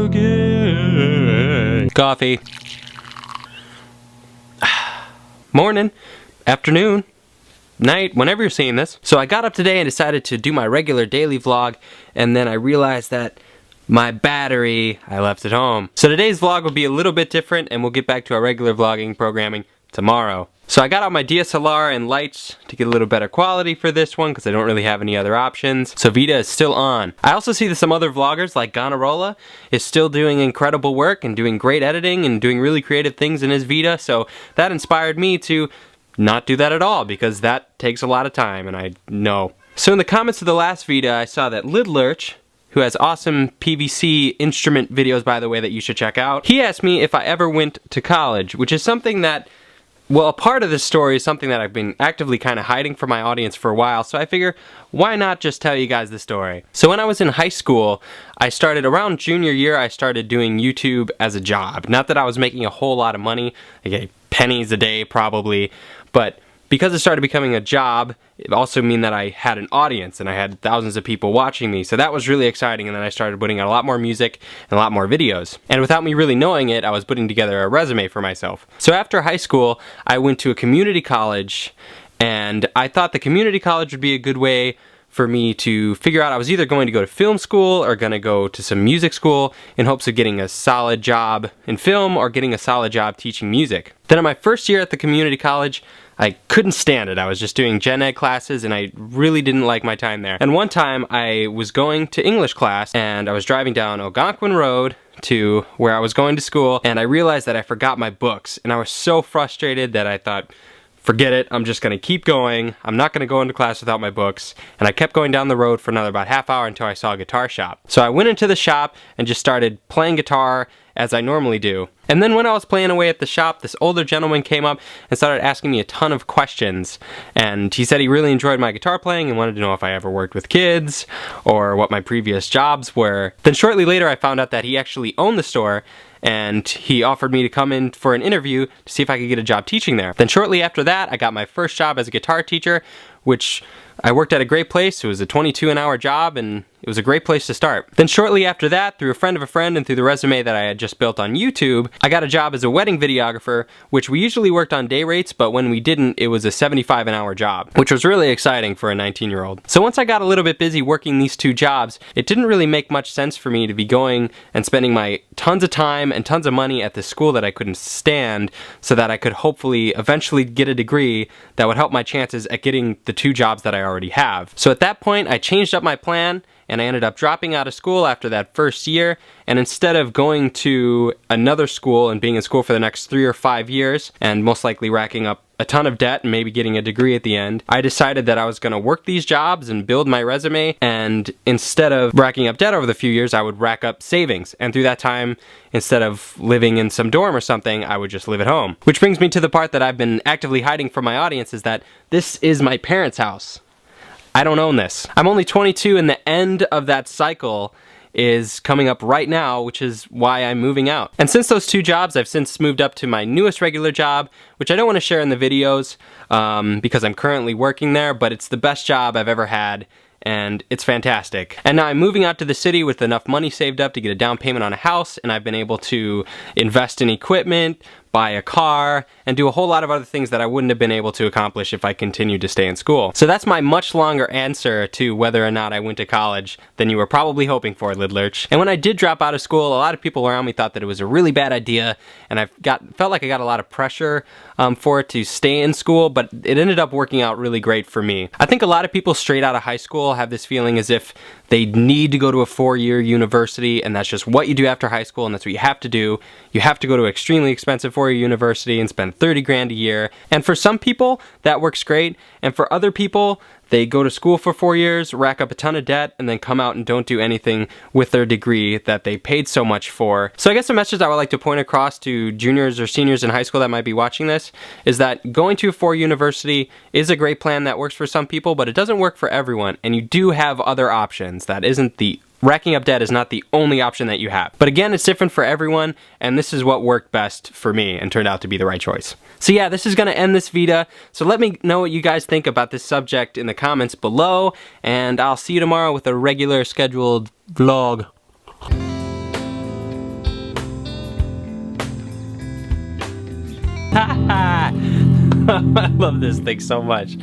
vlogging. Coffee. Morning, afternoon, night, whenever you're seeing this. So I got up today and decided to do my regular daily vlog, and then I realized that my battery I left at home. So today's vlog will be a little bit different, and we'll get back to our regular vlogging programming tomorrow. So I got out my DSLR and lights to get a little better quality for this one because I don't really have any other options. So VEDA is still on. I also see that some other vloggers like Gonarola is still doing incredible work and doing great editing and doing really creative things in his VEDA. So that inspired me to not do that at all because that takes a lot of time, and I know. So in the comments of the last VEDA, I saw that Lidlurch, who has awesome PVC instrument videos, by the way, that you should check out, he asked me if I ever went to college, which is something that, well, a part of this story is something that I've been actively kind of hiding from my audience for a while, so I figure, why not just tell you guys the story? So when I was in high school, I started, around junior year, I started doing YouTube as a job. Not that I was making a whole lot of money, like pennies a day probably, but because it started becoming a job, it also meant that I had an audience and I had thousands of people watching me. So that was really exciting, and then I started putting out a lot more music and a lot more videos. And without me really knowing it, I was putting together a resume for myself. So after high school, I went to a community college, and I thought the community college would be a good way for me to figure out I was either going to go to film school or going to go to some music school in hopes of getting a solid job in film or getting a solid job teaching music. Then in my first year at the community college, I couldn't stand it. I was just doing gen ed classes and I really didn't like my time there. And one time I was going to English class and I was driving down Algonquin Road to where I was going to school, and I realized that I forgot my books, and I was so frustrated that I thought, forget it, I'm just gonna keep going. I'm not gonna go into class without my books. And I kept going down the road for another about half hour until I saw a guitar shop. So I went into the shop and just started playing guitar as I normally do. And then when I was playing away at the shop, this older gentleman came up and started asking me a ton of questions. And he said he really enjoyed my guitar playing and wanted to know if I ever worked with kids or what my previous jobs were. Then shortly later I found out that he actually owned the store, and he offered me to come in for an interview to see if I could get a job teaching there. Then shortly after that, I got my first job as a guitar teacher, which I worked at a great place. It was a 22 an hour job, and it was a great place to start. Then shortly after that, through a friend of a friend and through the resume that I had just built on YouTube, I got a job as a wedding videographer, which we usually worked on day rates, but when we didn't, it was a 75 an hour job, which was really exciting for a 19-year-old. So once I got a little bit busy working these two jobs, it didn't really make much sense for me to be going and spending my tons of time and tons of money at this school that I couldn't stand, so that I could hopefully eventually get a degree that would help my chances at getting the two jobs that I already have. So at that point, I changed up my plan, and I ended up dropping out of school after that first year, and instead of going to another school and being in school for the next 3 or 5 years, and most likely racking up a ton of debt and maybe getting a degree at the end, I decided that I was going to work these jobs and build my resume, and instead of racking up debt over the few years, I would rack up savings, and through that time, instead of living in some dorm or something, I would just live at home. Which brings me to the part that I've been actively hiding from my audience, is that this is my parents' house. I don't own this. I'm only 22, and the end of that cycle is coming up right now, which is why I'm moving out. And since those two jobs, I've since moved up to my newest regular job, which I don't want to share in the videos because I'm currently working there, but it's the best job I've ever had, and it's fantastic. And now I'm moving out to the city with enough money saved up to get a down payment on a house, and I've been able to invest in equipment, buy a car, and do a whole lot of other things that I wouldn't have been able to accomplish if I continued to stay in school. So that's my much longer answer to whether or not I went to college than you were probably hoping for, Lidlurch. And when I did drop out of school, a lot of people around me thought that it was a really bad idea, and I felt like I got a lot of pressure for it to stay in school, but it ended up working out really great for me. I think a lot of people straight out of high school have this feeling as if they need to go to a 4-year university, and that's just what you do after high school, and that's what you have to do. You have to go to an extremely expensive 4-year university and spend 30 grand a year. And for some people, that works great, and for other people, they go to school for 4 years, rack up a ton of debt, and then come out and don't do anything with their degree that they paid so much for. So I guess the message I would like to point across to juniors or seniors in high school that might be watching this is that going to a 4-year university is a great plan that works for some people, but it doesn't work for everyone, and you do have other options. That isn't the Racking up debt is not the only option that you have. But again, it's different for everyone, and this is what worked best for me and turned out to be the right choice. So yeah, this is going to end this VEDA. So let me know what you guys think about this subject in the comments below, and I'll see you tomorrow with a regular scheduled vlog. I love this thing so much.